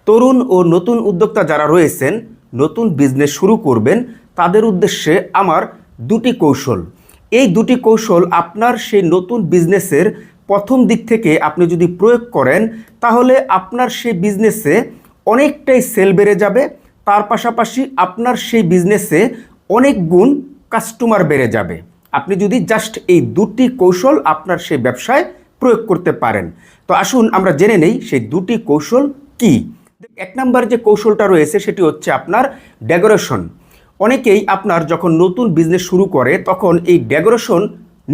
তরুণ ও নতুন উদ্যোক্তা যারা রয়েছেন, নতুন বিজনেস শুরু করবেন, তাদের উদ্দেশ্যে আমার দুটি কৌশল। এই দুটি কৌশল আপনার সেই নতুন বিজনেসের প্রথম দিক থেকে আপনি যদি প্রয়োগ করেন, তাহলে আপনার সেই বিজনেসে অনেকটাই সেল বেড়ে যাবে। তার পাশাপাশি আপনার সেই বিজনেসে অনেক গুণ কাস্টমার বেড়ে যাবে, আপনি যদি জাস্ট এই দুটি কৌশল আপনার সেই ব্যবসায় প্রয়োগ করতে পারেন। তো আসুন আমরা জেনে নেই সেই দুটি কৌশল কি। এক নম্বর যে কৌশলটা রয়েছে সেটি হচ্ছে আপনার ডেকোরেশন। অনেকেই আপনার যখন নতুন বিজনেস শুরু করে তখন এই ডেকোরেশন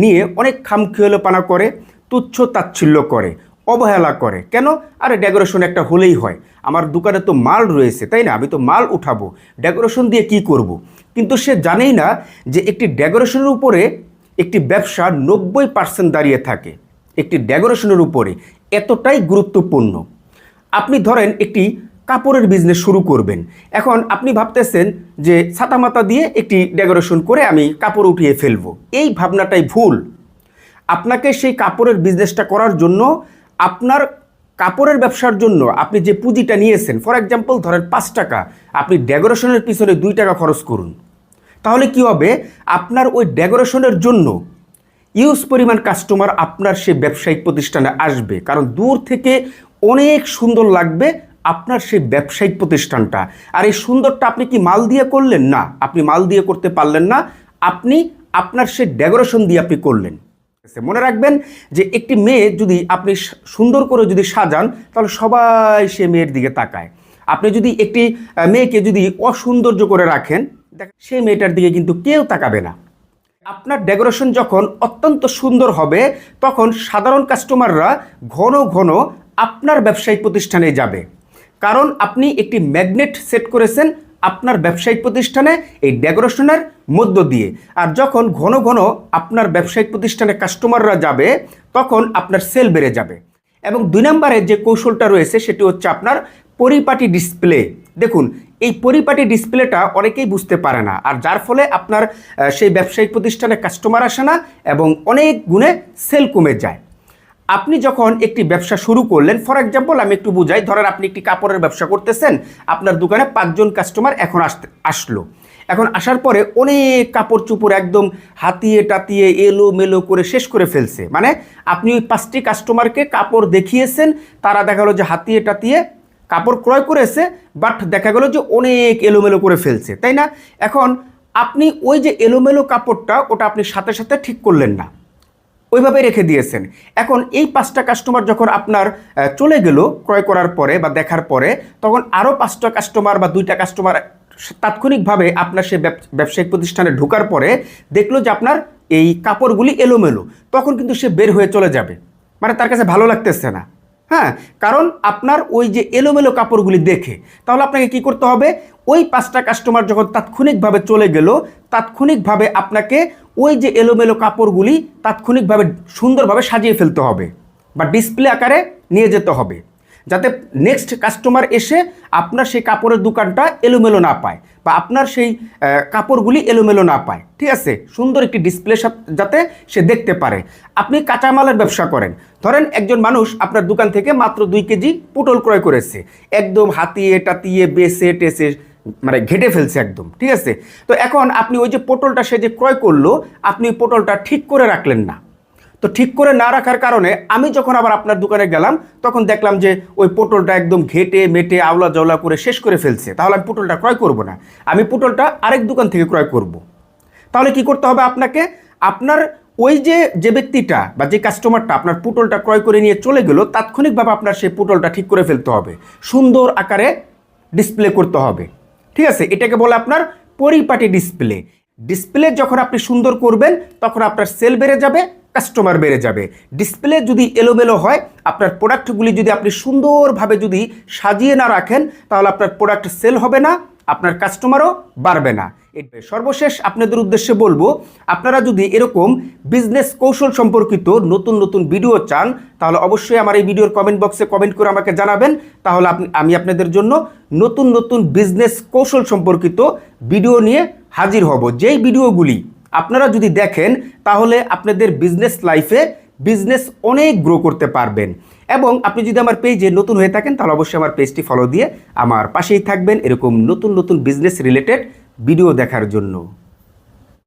নিয়ে অনেক খামখেয়ালিপনা করে, তুচ্ছ তাচ্ছিল্য করে, অবহেলা করে। কেন? আরে ডেকোরেশন একটা হলেই হয়, আমার দোকানে তো মাল রয়েছে, তাই না, আমি তো মাল উঠাবো, ডেকোরেশন দিয়ে কি করব। কিন্তু সে জানেই না যে একটি ডেকোরেশনের উপরে একটি ব্যবসা 90% দাঁড়িয়ে থাকে। একটি ডেকোরেশনের উপরে এতটাই গুরুত্বপূর্ণ। আপনি ধরেন একটি কাপড়ের বিজনেস শুরু করবেন, এখন আপনি ভাবতেছেন যে ছাতামাতা দিয়ে একটি ডেকোরেশন করে আমি কাপড় উঠিয়ে ফেলবো। এই ভাবনাটাই ভুল। আপনাকে সেই কাপড়ের বিজনেসটা করার জন্য, আপনার কাপড়ের ব্যবসার জন্য আপনি যে পুঁজিটা নিয়েছেন, ফর এক্সাম্পল ধরেন 5 টাকা, আপনি ডেকোরেশনের পিছনে 2 টাকা খরচ করুন। তাহলে কি হবে? আপনার ওই ডেকোরেশনের জন্য ইউজ পরিমাণ কাস্টমার আপনার সেই ব্যবসায়িক প্রতিষ্ঠানে আসবে, কারণ দূর থেকে অনেক সুন্দর লাগবে আপনার সেই ব্যবসায়িক প্রতিষ্ঠানটা। আর এই সুন্দরটা আপনি কি মাল দিয়ে করলেন? না, আপনি মাল দিয়ে করতে পারলেন না, আপনি আপনার সেই ডেকোরেশন দিয়ে আপনি করলেন। মনে রাখবেন যে একটি মেয়ে যদি আপনি সুন্দর করে যদি সাজান, তাহলে সবাই সে মেয়ের দিকে তাকায়। আপনি যদি একটি মেয়েকে যদি অসৌন্দর্য করে রাখেন, সেই মেয়েটার দিকে কিন্তু কেউ তাকাবে না। আপনার ডেকোরেশন যখন অত্যন্ত সুন্দর হবে, তখন সাধারণ কাস্টমাররা ঘন ঘন আপনার ব্যবসায়িক প্রতিষ্ঠানে যাবে, কারণ আপনি একটি ম্যাগনেট সেট করেছেন আপনার ব্যবসায়িক প্রতিষ্ঠানে এই ডেকোরেশনের মধ্য দিয়ে। আর যখন ঘন ঘন আপনার ব্যবসায়িক প্রতিষ্ঠানে কাস্টমাররা যাবে, তখন আপনার সেল বেড়ে যাবে। এবং 2 নম্বরে যে কৌশলটা রয়েছে সেটি হচ্ছে আপনার পরিপাটি ডিসপ্লে। দেখুন, এই পরিপাটি ডিসপ্লেটা অনেকেই বুঝতে পারে না, আর যার ফলে আপনার সেই ব্যবসায়িক প্রতিষ্ঠানে কাস্টমার আসে না এবং অনেক গুণে সেল কমে যায়। আপনি যখন একটি ব্যবসা শুরু করলেন, ফর এক্সাম্পল আমি একটু বুঝাই, ধরেন আপনি একটি কাপড়ের ব্যবসা করতেছেন, আপনার দোকানে 5 জন কাস্টমার এখন আসলো। এখন আসার পরে অনেক কাপড় চোপড় একদম হাতিয়ে টাতিয়ে এলো মেলো করে শেষ করে ফেলছে। মানে আপনি ওই 5টি কাস্টমারকে কাপড় দেখিয়েছেন, তারা দেখা গেলো যে হাতিয়ে টাতিয়ে কাপড় ক্রয় করেছে, বাট দেখা গেলো যে অনেক এলোমেলো করে ফেলছে, তাই না? এখন আপনি ওই যে এলোমেলো কাপড়টা, ওটা আপনি সাথে সাথে ঠিক করলেন না, ওইভাবে রেখে দিয়েছেন। এখন এই 5টা কাস্টমার যখন আপনার চলে গেল ক্রয় করার পরে বা দেখার পরে, তখন আরও 5টা কাস্টমার বা 2টা কাস্টমার তাৎক্ষণিকভাবে আপনার সে ব্যবসায়িক প্রতিষ্ঠানে ঢোকার পরে দেখলো যে আপনার এই কাপড়গুলি এলোমেলো, তখন কিন্তু সে বের হয়ে চলে যাবে, মানে তার কাছে ভালো লাগতেছে না। হ্যাঁ, কারণ আপনার ওই যে এলোমেলো কাপড়গুলি দেখে। তাহলে আপনাকে কি করতে হবে? ওই 5টা কাস্টমার যখন তাৎক্ষণিকভাবে চলে গেল, তাৎক্ষণিকভাবে আপনাকে ওই যে এলোমেলো কাপড়গুলি তাৎক্ষণিকভাবে সুন্দরভাবে সাজিয়ে ফেলতে হবে বা ডিসপ্লে আকারে নিয়ে যেতে হবে, যাতে নেক্সট কাস্টমার এসে আপনার সেই কাপড়ের দোকানটা এলোমেলো না পায় বা আপনার সেই কাপড়গুলি এলোমেলো না পায়। ঠিক আছে, সুন্দর একটি ডিসপ্লে যাতে সে দেখতে পারে। আপনি কাঁচামালের ব্যবসা করেন, ধরেন একজন মানুষ আপনার দোকান থেকে মাত্র 2 কেজি পটল ক্রয় করেছে, একদম হাতিয়ে টাতিয়ে বেছে টেসে মানে ঘেটে ফেলছে একদম। ঠিক আছে, তো এখন আপনি ওই যে পটলটা সে যে ক্রয় করলো, আপনি পটলটা ঠিক করে রাখলেন না। তো ঠিক করে না রাখার কারণে আমি যখন আবার আপনার দোকানে গেলাম, তখন দেখলাম যে ওই পটলটা একদম ঘেটে মেটে আওলা জওলা করে শেষ করে ফেলছে। তাহলে আমি পটলটা ক্রয় করব না, আমি পটলটা আরেক দোকান থেকে ক্রয় করব। তাহলে কি করতে হবে আপনাকে? আপনার ওই যে ব্যক্তিটা বা যে কাস্টমারটা আপনার পটলটা ক্রয় করে নিয়ে চলে গেল, তাৎক্ষণিকভাবে আপনার সেই পটলটা ঠিক করে ফেলতে হবে, সুন্দর আকারে ডিসপ্লে করতে হবে। ঠিক আছে, এটাকে বলে আপনার পরিপাটি ডিসপ্লে। ডিসপ্লে যখন আপনি সুন্দর করবেন, তখন আপনার সেল বেড়ে যাবে, কাস্টমার বেড়ে যাবে। ডিসপ্লে যদি এলোমেলো হয়, আপনার প্রোডাক্টগুলি যদি আপনি সুন্দরভাবে যদি সাজিয়ে না রাখেন, তাহলে আপনার প্রোডাক্ট সেল হবে না, আপনার কাস্টমারও বাড়বে না। সর্বশেষ আপনাদের উদ্দেশ্যে বলবো, আপনারা যদি এরকম বিজনেস কৌশল সম্পর্কিত নতুন নতুন ভিডিও চান, তাহলে অবশ্যই আমার এই ভিডিওর কমেন্ট বক্সে কমেন্ট করে আমাকে জানাবেন। তাহলে আমি আপনাদের জন্য নতুন নতুন বিজনেস কৌশল সম্পর্কিত ভিডিও নিয়ে হাজির হব। যেই ভিডিওগুলি আপনারা যদি দেখেন, তাহলে আপনাদের বিজনেস লাইফে বিজনেস অনেক গ্রো করতে পারবেন। এবং আপনি যদি আমার পেজে নতুন হয়ে থাকেন তাহলে অবশ্যই আমার পেজটি ফলো দিয়ে আমার পাশেই থাকবেন এরকম নতুন নতুন বিজনেস রিলেটেড ভিডিও দেখার জন্য।